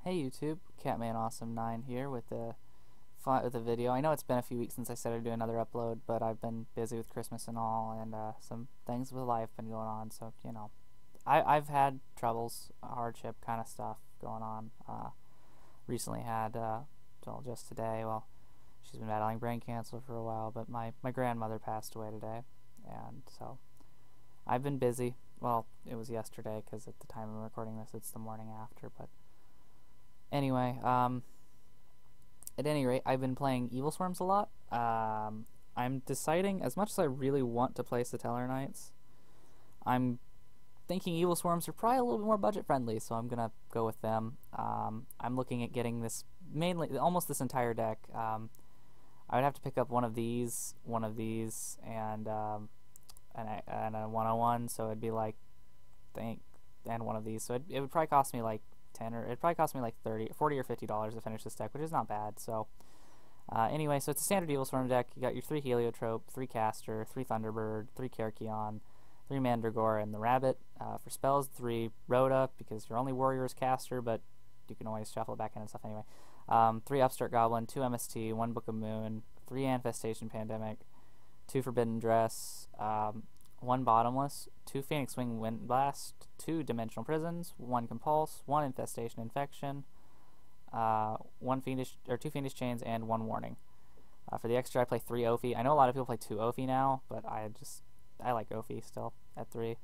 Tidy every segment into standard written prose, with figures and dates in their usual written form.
Hey YouTube, CatmanAwesome9 here with the video. I know it's been a few weeks since I started doing another upload, but I've been busy with Christmas and all, and some things with life been going on. So I've had troubles, hardship kind of stuff going on. Recently had well, just today. Well, she's been battling brain cancer for a while, but my grandmother passed away today, and so I've been busy. Well, it was yesterday because at the time I'm recording this, it's the morning after, but. Anyway, at any rate, I've been playing Evilswarms a lot. I'm deciding, as much as I really want to play Satellar Knights, I'm thinking Evilswarms are probably a little bit more budget friendly, so I'm gonna go with them. I'm looking at getting this almost this entire deck. I would have to pick up one of these, and a 101, so it'd be like, and one of these, so it would probably cost me like it'd probably cost me like $40 or $50 to finish this deck, which is not bad. So anyway, so it's a standard Evilswarm deck. You got your 3 Heliotrope, 3 Caster, 3 Thunderbird, 3 Kerkion, 3 Mandragora, and the Rabbit. For spells, 3 Rhoda, because your only warrior is Caster, but you can always shuffle it back in and stuff anyway. 3 Upstart Goblin, 2 MST, 1 Book of Moon, 3 Infestation Pandemic, 2 Forbidden Dress, 1 Bottomless, 2 Phoenix Wing Windblast, 2 Dimensional Prisons, 1 Compulse, 1 Infestation Infection, 2 Fiendish Chains, and 1 Warning. For the extra, I play 3 Ophi. I know a lot of people play 2 Ophi now, but I like Ophi still at 3.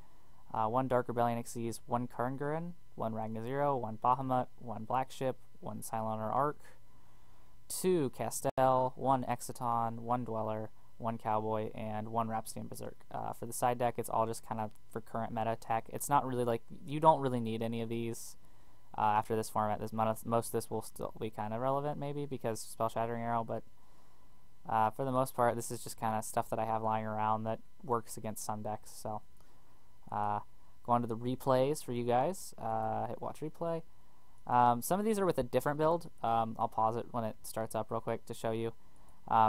1 Dark Rebellion Xyz, 1 Karngurin, 1 Ragna-Zero, 1 Bahamut, 1 Black Ship, 1 Siloner Arc, 2 Castel, 1 Exiton, 1 Dweller, 1 Cowboy, and 1 Rhapsody Berserk. For the side deck, it's all just kind of for current meta tech. It's not really like, you don't really need any of these after this format. Most of this will still be kind of relevant, maybe, because Spell Shattering Arrow, but for the most part, this is just kind of stuff that I have lying around that works against some decks. So, go on to the replays for you guys. Hit watch replay. Some of these are with a different build. I'll pause it when it starts up real quick to show you.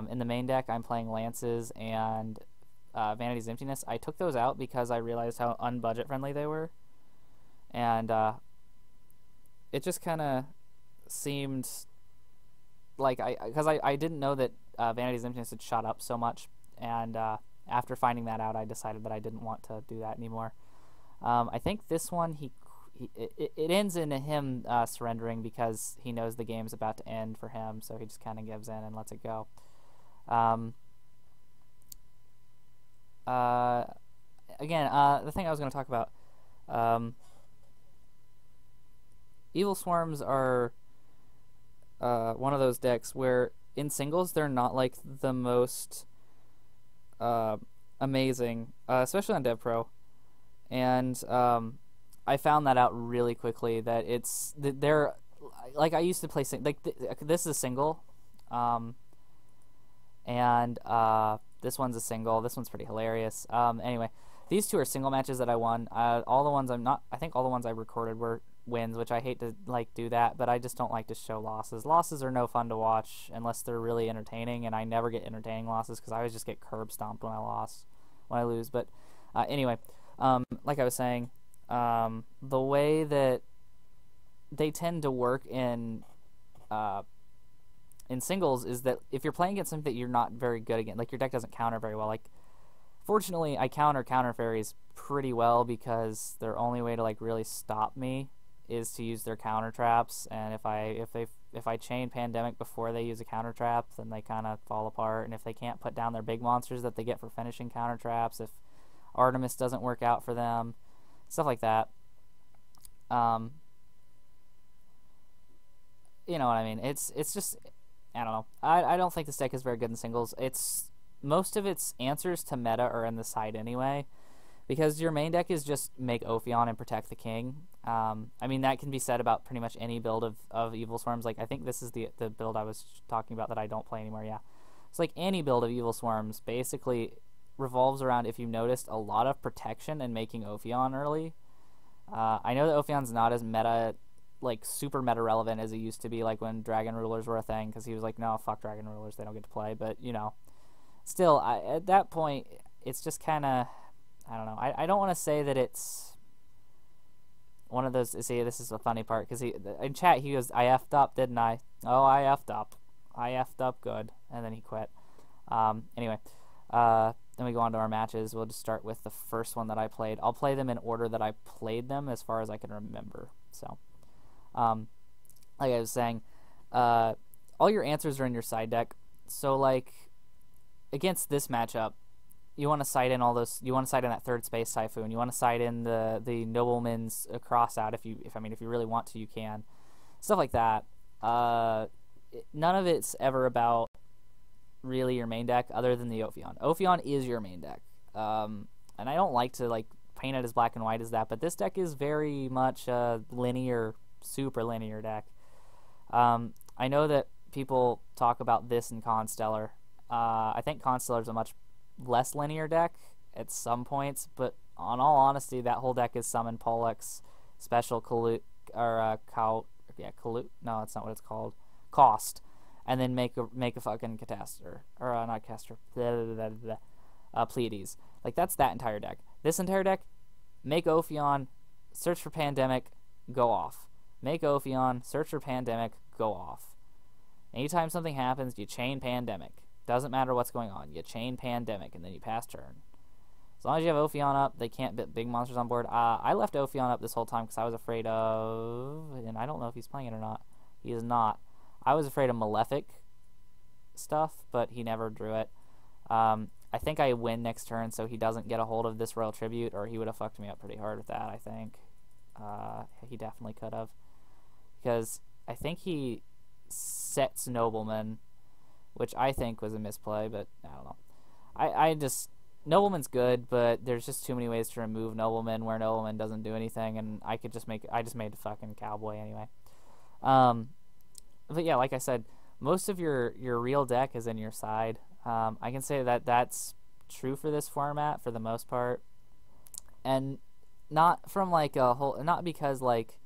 In the main deck, I'm playing Lances and Vanity's Emptiness. I took those out because I realized how unbudget friendly they were, and it just kind of seemed like because I didn't know that Vanity's Emptiness had shot up so much, and after finding that out, I decided that I didn't want to do that anymore. I think this one it ends in him surrendering because he knows the game's about to end for him, so he just kind of gives in and lets it go. Again, the thing I was going to talk about, Evilswarms are one of those decks where in singles they're not like the most amazing, especially on DevPro, and I found that out really quickly, that they're like, I used to play this is a single, and this one's a single. This one's pretty hilarious. Anyway, these two are single matches that I won. All the ones I think all the ones I recorded were wins, which I hate to do that, but I just don't like to show losses. Losses are no fun to watch unless they're really entertaining, and I never get entertaining losses because I always just get curb stomped when I lose. But anyway, like I was saying, the way that they tend to work in singles is that if you're playing against something that you're not very good against, like your deck doesn't counter very well. Like, fortunately, I counter fairies pretty well because their only way to like really stop me is to use their counter traps. And if I chain Pandemic before they use a counter trap, then they kind of fall apart. And if they can't put down their big monsters that they get for finishing counter traps, if Artemis doesn't work out for them, stuff like that. You know what I mean? It's just, I don't know. I don't think this deck is very good in singles. Most of its answers to meta are in the side anyway, because your main deck is just make Ophion and protect the king. I mean, that can be said about pretty much any build of Evilswarms. Like, I think this is the build I was talking about that I don't play anymore. Yeah, it's like any build of Evilswarms basically revolves around, if you noticed, a lot of protection and making Ophion early. I know that Ophion's not as meta, like super meta relevant as it used to be, like when Dragon Rulers were a thing, because he was like, no, fuck Dragon Rulers, they don't get to play. But you know, still, at that point, it's just kind of, I don't know. I don't want to say that it's one of those. See, this is the funny part because in chat he goes, "I effed up, didn't I? Oh, I effed up. I effed up good," and then he quit. Anyway, then we go on to our matches. We'll just start with the first one that I played. I'll play them in order that I played them as far as I can remember. So, like I was saying, all your answers are in your side deck. So, like, against this matchup, you want to side in all those. You want to side in that third space typhoon. You want to side in the nobleman's cross out. If you really want to, you can. Stuff like that. None of it's ever about really your main deck, other than the Ophion. Ophion is your main deck, and I don't like to like paint it as black and white as that. But this deck is very much a linear, super linear deck. I know that people talk about this in Constellar. I think Constellar is a much less linear deck at some points, but on all honesty, that whole deck is summon Pollux, special Kalut, or Kalut. No, that's not what it's called. Cost, and then make a fucking Catastor, or not Castor, Pleiades. Like that's that entire deck. This entire deck, make Ophion, search for Pandemic, go off. Make Ophion, search for Pandemic, go off. Anytime something happens, you chain Pandemic. Doesn't matter what's going on. You chain Pandemic, and then you pass turn. As long as you have Ophion up, they can't get big monsters on board. I left Ophion up this whole time because I was afraid of... And I don't know if he's playing it or not. He is not. I was afraid of Malefic stuff, but he never drew it. I think I win next turn, so he doesn't get a hold of this Royal Tribute, or he would have fucked me up pretty hard with that, I think. He definitely could have. Because I think he sets Nobleman, which I think was a misplay, but I don't know. I just... Nobleman's good, but there's just too many ways to remove Nobleman where Nobleman doesn't do anything, and I just made a fucking Cowboy anyway. But yeah, like I said, most of your real deck is in your side. I can say that that's true for this format for the most part, and not from like a whole, not because like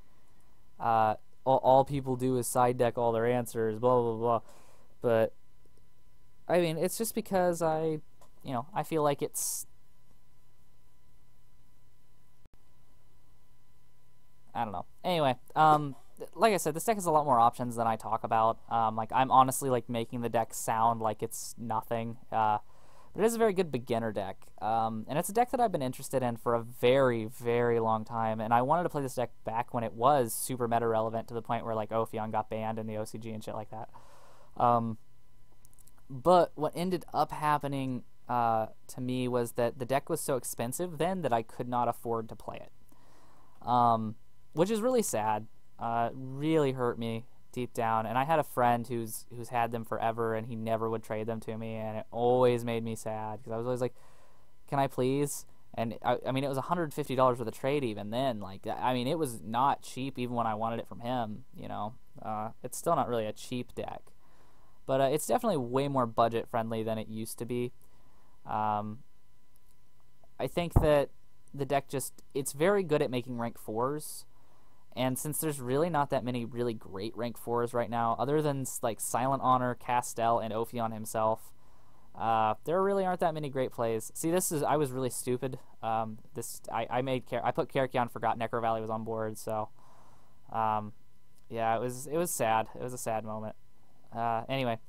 all people do is side deck all their answers, blah blah blah. But I mean, it's just because I feel like it's, I don't know. Anyway, like I said, this deck has a lot more options than I talk about. Like I'm honestly like making the deck sound like it's nothing. But it is a very good beginner deck. And it's a deck that I've been interested in for a very, very long time. And I wanted to play this deck back when it was super meta relevant to the point where like Ophion got banned in the OCG and shit like that. But what ended up happening to me was that the deck was so expensive then that I could not afford to play it. Which is really sad. Really hurt me deep down, and I had a friend who's had them forever, and he never would trade them to me, and it always made me sad because I was always like, "Can I please?" And I mean, it was $150 worth of trade even then. Like, I mean, it was not cheap even when I wanted it from him. It's still not really a cheap deck, but it's definitely way more budget friendly than it used to be. I think that the deck it's very good at making rank 4s. And since there's really not that many really great rank 4s right now, other than like Silent Honor, Castel, and Ophion himself, there really aren't that many great plays. See, I was really stupid. I put Karakion, forgot Necro Valley was on board, so yeah, it was sad. It was a sad moment. Anyway,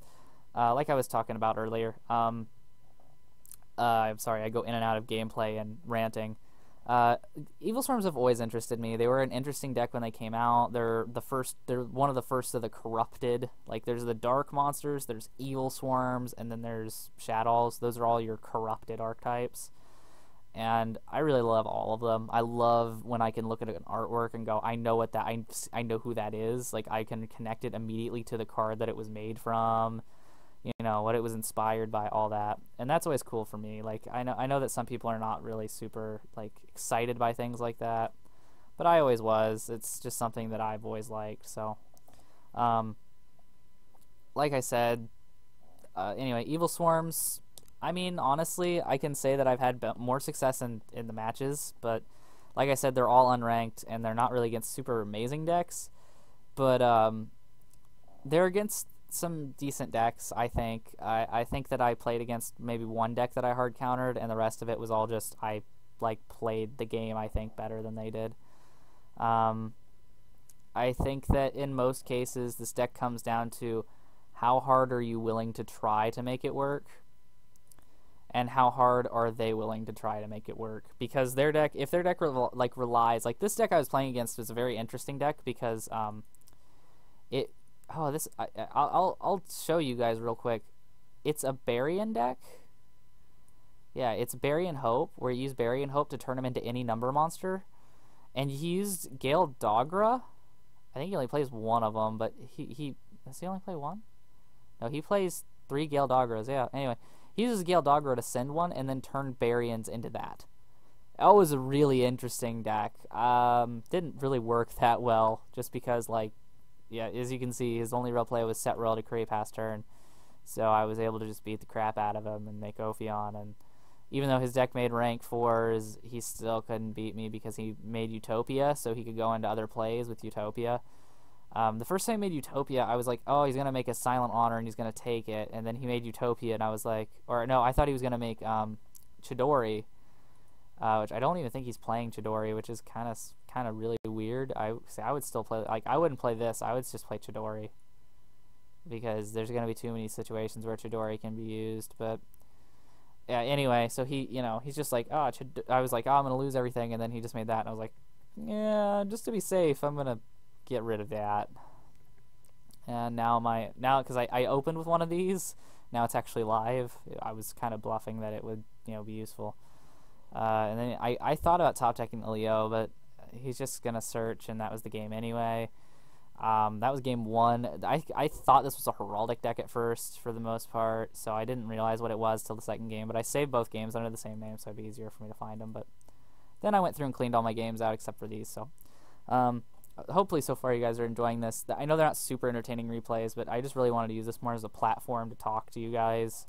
like I was talking about earlier, I'm sorry, I go in and out of gameplay and ranting. Evilswarms have always interested me. They were an interesting deck when they came out. They're one of the first of the corrupted. Like, there's the dark monsters, there's Evilswarms, and then there's Shadows. Those are all your corrupted archetypes. And I really love all of them. I love when I can look at an artwork and go, I know I know who that is. Like, I can connect it immediately to the card that it was made from. What it was inspired by, all that. And that's always cool for me. Like, I know that some people are not really super, like, excited by things like that, but I always was. It's just something that I've always liked, so. Like I said, anyway, Evilswarms, I mean, honestly, I can say that I've had more success in the matches, but like I said, they're all unranked, and they're not really against super amazing decks, but, they're against some decent decks, I think. I think that I played against maybe one deck that I hard countered, and the rest of it was all just I like played the game, I think, better than they did. I think that in most cases this deck comes down to how hard are you willing to try to make it work, and how hard are they willing to try to make it work. Because their deck, if their deck relies, like this deck I was playing against was a very interesting deck because I'll show you guys real quick. It's a Bury-in deck. Yeah, it's Bury-in Hope, where you use Bury-in Hope to turn him into any number monster. And he used Gale Dogra. I think he only plays one of them, but does he only play one? No, he plays 3 Gale Dogras, yeah. Anyway, he uses Gale Dogra to send one and then turn Bury-ins into that. That was a really interesting deck. Didn't really work that well, just because, like, yeah, as you can see, his only real play was set roll to create pass turn. So I was able to just beat the crap out of him and make Ophion, and even though his deck made rank 4s, he still couldn't beat me because he made Utopia, so he could go into other plays with Utopia. The first time he made Utopia, I was like, oh, he's going to make a Silent Honor and he's going to take it. And then he made Utopia, and I was like, or no, I thought he was going to make Chidori, which I don't even think he's playing Chidori, which is kind of really weird. I would still play, like, I wouldn't play this. I would just play Chidori because there's going to be too many situations where Chidori can be used, but yeah, anyway, so he's just like, oh, I was like, oh, I'm going to lose everything, and then he just made that, and I was like, yeah, just to be safe, I'm going to get rid of that. And now because I opened with one of these, now it's actually live. I was kind of bluffing that it would, be useful. And then I thought about top decking Leo, but he's just going to search, and that was the game anyway. That was game 1. I thought this was a Heraldic deck at first for the most part, so I didn't realize what it was till the second game, but I saved both games under the same name, so it'd be easier for me to find them. But then I went through and cleaned all my games out except for these, so hopefully so far you guys are enjoying this. I know they're not super entertaining replays, but I just really wanted to use this more as a platform to talk to you guys,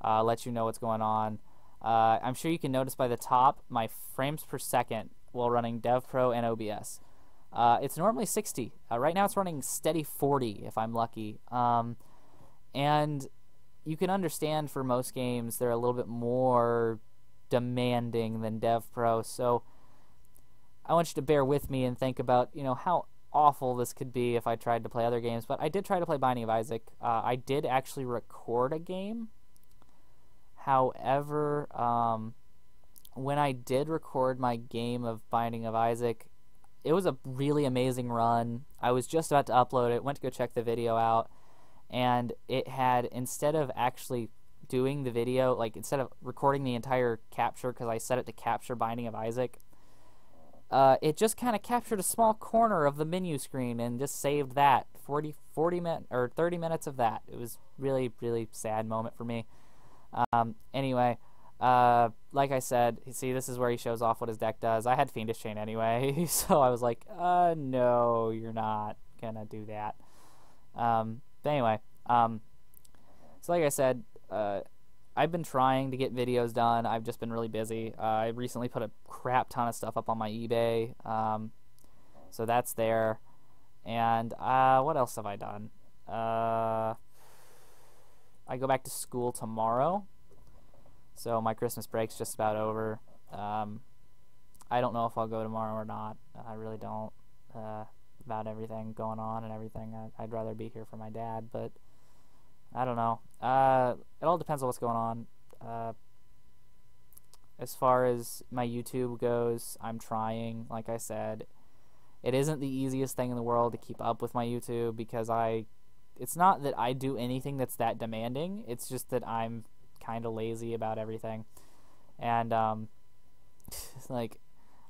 let you know what's going on. I'm sure you can notice by the top my frames per second while running DevPro and OBS. It's normally 60. Right now it's running steady 40 if I'm lucky. And you can understand for most games they're a little bit more demanding than DevPro. So I want you to bear with me and think about, how awful this could be if I tried to play other games. But I did try to play Binding of Isaac. I did actually record a game. However, when I did record my game of Binding of Isaac, it was a really amazing run. I was just about to upload it, went to go check the video out, and it had, instead of actually doing the video, like instead of recording the entire capture, because I set it to capture Binding of Isaac, it just kind of captured a small corner of the menu screen and just saved that 40 minutes or 30 minutes of that. It was really, really sad moment for me. Anyway, like I said, see, this is where he shows off what his deck does. I had Fiendish Chain anyway, so I was like, no, you're not gonna do that. But anyway, so like I said, I've been trying to get videos done. I've just been really busy. I recently put a crap ton of stuff up on my eBay, so that's there. And what else have I done? I go back to school tomorrow, so my Christmas break's just about over. I don't know if I'll go tomorrow or not. I really don't, about everything going on and everything. I'd rather be here for my dad, but I don't know. It all depends on what's going on. As far as my YouTube goes, I'm trying. Like I said, it isn't the easiest thing in the world to keep up with my YouTube because it's not that I do anything that's that demanding. It's just that I'm kind of lazy about everything. And like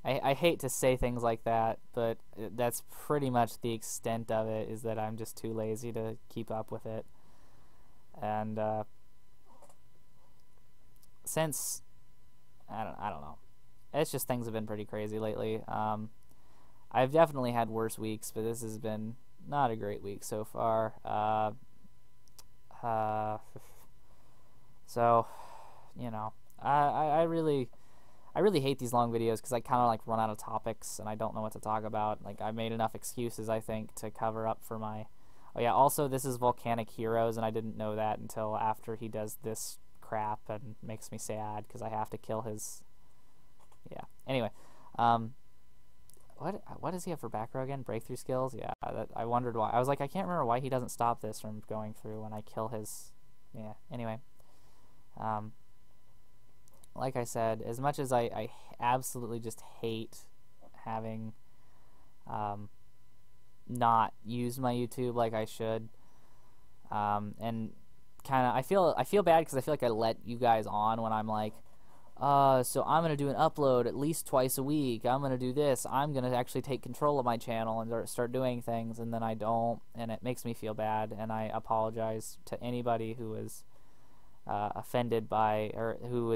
I hate to say things like that, but that's pretty much the extent of it, is that I'm just too lazy to keep up with it. And since I don't know, it's just things have been pretty crazy lately. I've definitely had worse weeks, but this has been not a great week so far. So I really hate these long videos because I kind of like run out of topics and I don't know what to talk about. Like, I made enough excuses, I think, to cover up for my... Oh yeah, also this is Volcanic Heroes, and I didn't know that until after he does this crap, and makes me sad because I have to kill his... Yeah. Anyway, what does he have for back row again? Breakthrough skills? Yeah, I wondered why. I was like, I can't remember why he doesn't stop this from going through when I kill his... Yeah, anyway. Like I said, as much as I absolutely just hate having not used my YouTube like I should, and kind of I feel bad because I feel like I let you guys on when I'm like, so I'm going to do an upload at least twice a week. I'm going to do this. I'm going to actually take control of my channel and start doing things, and then I don't, and it makes me feel bad, and I apologize to anybody who was offended by, or who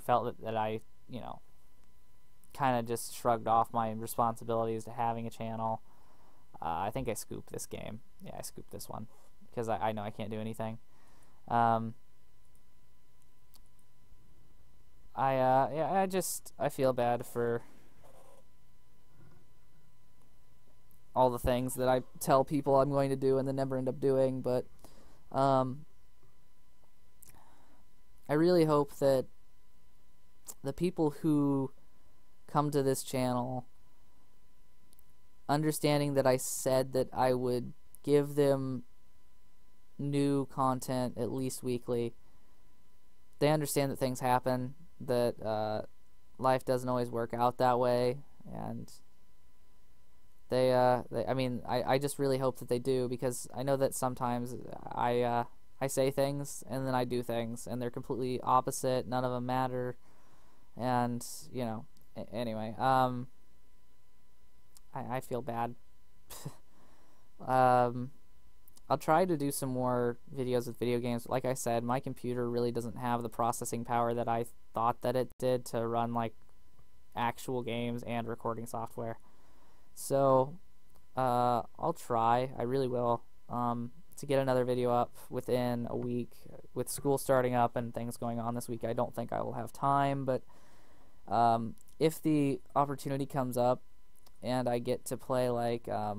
felt that I, you know, kind of just shrugged off my responsibilities to having a channel. I think I scooped this game. Yeah, I scooped this one because I know I can't do anything. I feel bad for all the things that I tell people I'm going to do and then never end up doing, but I really hope that the people who come to this channel, understanding that I said that I would give them new content at least weekly, they understand that things happen, that life doesn't always work out that way, and I just really hope that they do, because I know that sometimes I say things and then I do things and they're completely opposite, none of them matter, and you know, anyway, I feel bad. I'll try to do some more videos with video games. Like I said, my computer really doesn't have the processing power that I thought that it did to run like actual games and recording software. So I'll try, I really will, to get another video up within a week. With school starting up and things going on this week, I don't think I will have time, but if the opportunity comes up and I get to play like a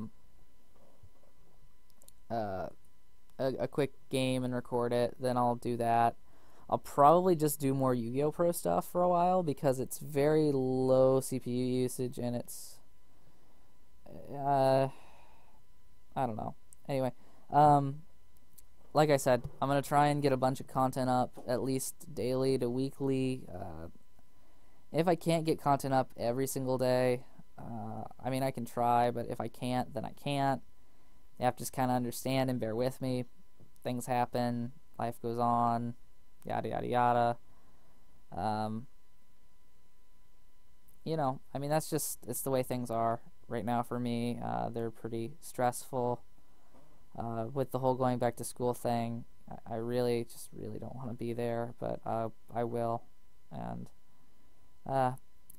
quick game and record it, then I'll do that. I'll probably just do more Yu-Gi-Oh! Pro stuff for a while because it's very low CPU usage and it's I don't know. Anyway, like I said, I'm gonna try and get a bunch of content up at least daily to weekly. If I can't get content up every single day, I mean, I can try, but if I can't, then I can't. You have to just kind of understand and bear with me. Things happen, life goes on, yada yada yada. You know, I mean, it's the way things are right now for me. They're pretty stressful. With the whole going back to school thing, I really don't want to be there, but I will. And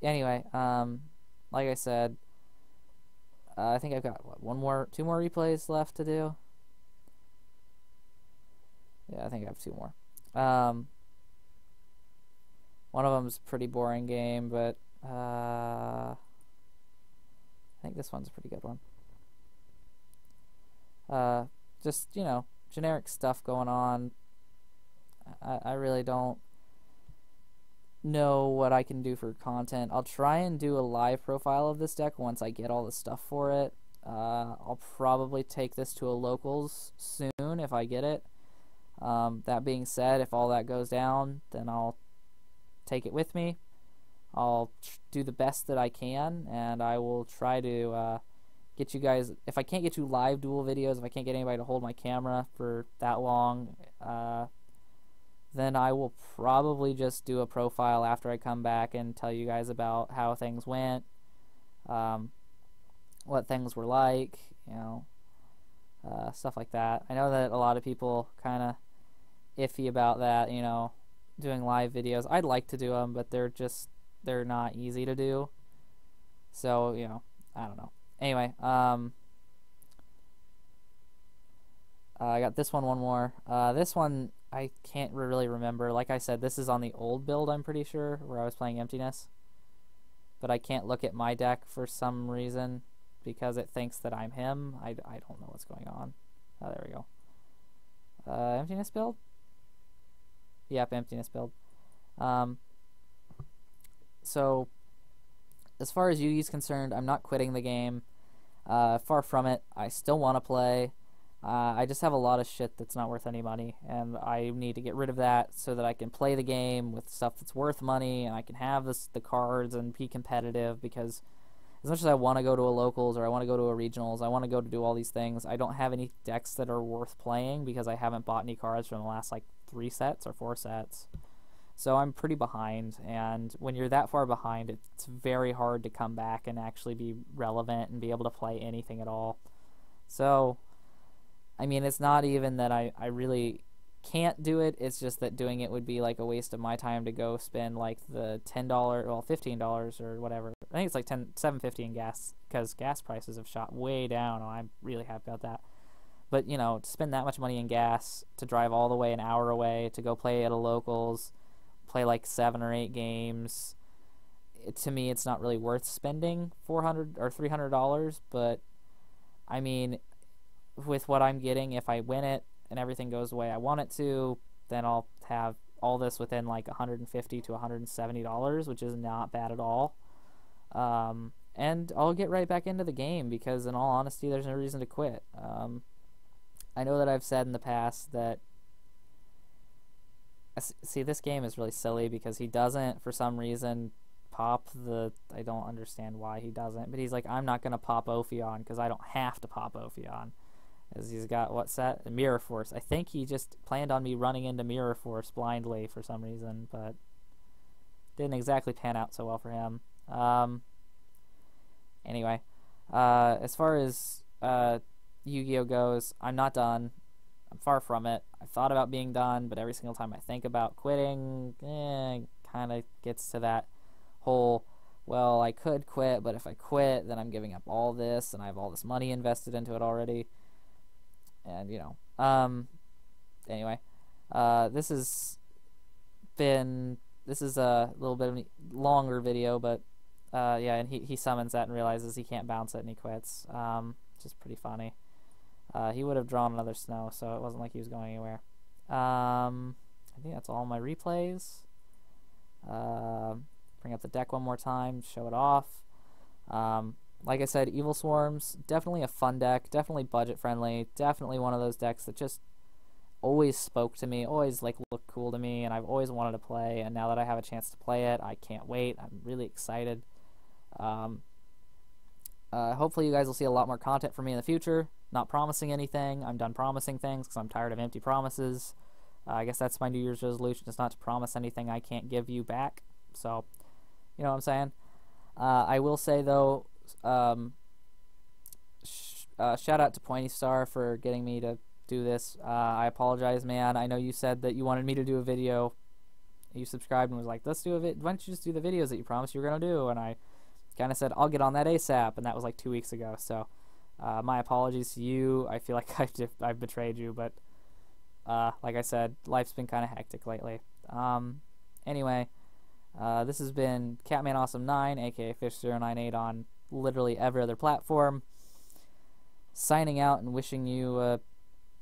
anyway, like I said, I think I've got two more replays left to do. Yeah, I think I have two more. One of them's a pretty boring game, but I think this one's a pretty good one. Just, you know, generic stuff going on. I really don't know what I can do for content. I'll try and do a live profile of this deck once I get all the stuff for it. I'll probably take this to a locals soon if I get it. That being said, if all that goes down, then I'll take it with me. I'll do the best that I can, and I will try to get you guys, if I can't get you live duel videos, if I can't get anybody to hold my camera for that long, then I will probably just do a profile after I come back and tell you guys about how things went, what things were like, you know, stuff like that. I know that a lot of people kind of iffy about that, you know, doing live videos. I'd like to do them, but they're not easy to do. So, you know, I don't know. Anyway, I got this one more. This one I can't really remember. Like I said, this is on the old build, I'm pretty sure, where I was playing Emptiness. But I can't look at my deck for some reason because it thinks that I'm him. I don't know what's going on. Oh, there we go. Emptiness build? Yep, Emptiness build. So as far as Yugi's concerned, I'm not quitting the game. Far from it. I still want to play. I just have a lot of shit that's not worth any money, and I need to get rid of that so that I can play the game with stuff that's worth money, and I can have the cards and be competitive, because as much as I want to go to a locals or I want to go to a regionals, I want to go to do all these things, I don't have any decks that are worth playing because I haven't bought any cards from the last like 3 sets or 4 sets. So I'm pretty behind, and when you're that far behind, it's very hard to come back and actually be relevant and be able to play anything at all. So, I mean, it's not even that I really can't do it, it's just that doing it would be like a waste of my time to go spend like the $10, well, $15 or whatever. I think it's like $7.50 in gas, because gas prices have shot way down, and I'm really happy about that. But, you know, to spend that much money in gas, to drive all the way an hour away, to go play at a locals, play like 7 or 8 games, to me it's not really worth spending $400 or $300. But I mean, with what I'm getting, if I win it and everything goes the way I want it to, then I'll have all this within like $150 to $170, which is not bad at all. And I'll get right back into the game, because in all honesty, there's no reason to quit. I know that I've said in the past that, see, this game is really silly because he doesn't, for some reason, pop the, I don't understand why he doesn't, but he's like, I'm not going to pop Ophion because I don't have to pop Ophion, as he's got, what set? Mirror Force. I think he just planned on me running into Mirror Force blindly for some reason, but didn't exactly pan out so well for him. Anyway, as far as Yu-Gi-Oh goes, I'm not done. I'm far from it. I thought about being done, but every single time I think about quitting, kind of gets to that whole, well, I could quit, but if I quit, then I'm giving up all this, and I have all this money invested into it already. And, you know, anyway, this is a little bit of a longer video, but, yeah, and he summons that and realizes he can't bounce it, and he quits, which is pretty funny. He would have drawn another snow, so it wasn't like he was going anywhere. I think that's all my replays. Bring up the deck one more time, show it off. Like I said, Evilswarms, definitely a fun deck, definitely budget friendly, definitely one of those decks that just always spoke to me, always like looked cool to me, and I've always wanted to play, and now that I have a chance to play it, I can't wait. I'm really excited. Hopefully you guys will see a lot more content from me in the future. Not promising anything. I'm done promising things because I'm tired of empty promises. I guess that's my New Year's resolution, is not to promise anything I can't give you back. So, you know what I'm saying? I will say, though, shout out to Pointy Star for getting me to do this. I apologize, man. I know you said that you wanted me to do a video. You subscribed and was like, let's do a video. Why don't you just do the videos that you promised you were going to do? And I kind of said, I'll get on that ASAP. And that was like 2 weeks ago. So, my apologies to you. I feel like I've betrayed you, but like I said, life's been kind of hectic lately. Anyway, this has been Catman Awesome 9, aka Fish098 on literally every other platform. Signing out and wishing you, I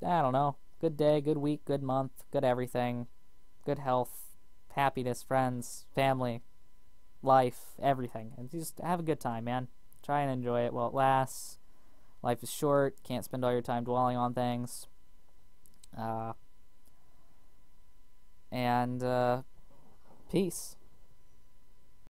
don't know, good day, good week, good month, good everything, good health, happiness, friends, family, life, everything. And just have a good time, man. Try and enjoy it while it lasts. Life is short. Can't spend all your time dwelling on things. And peace.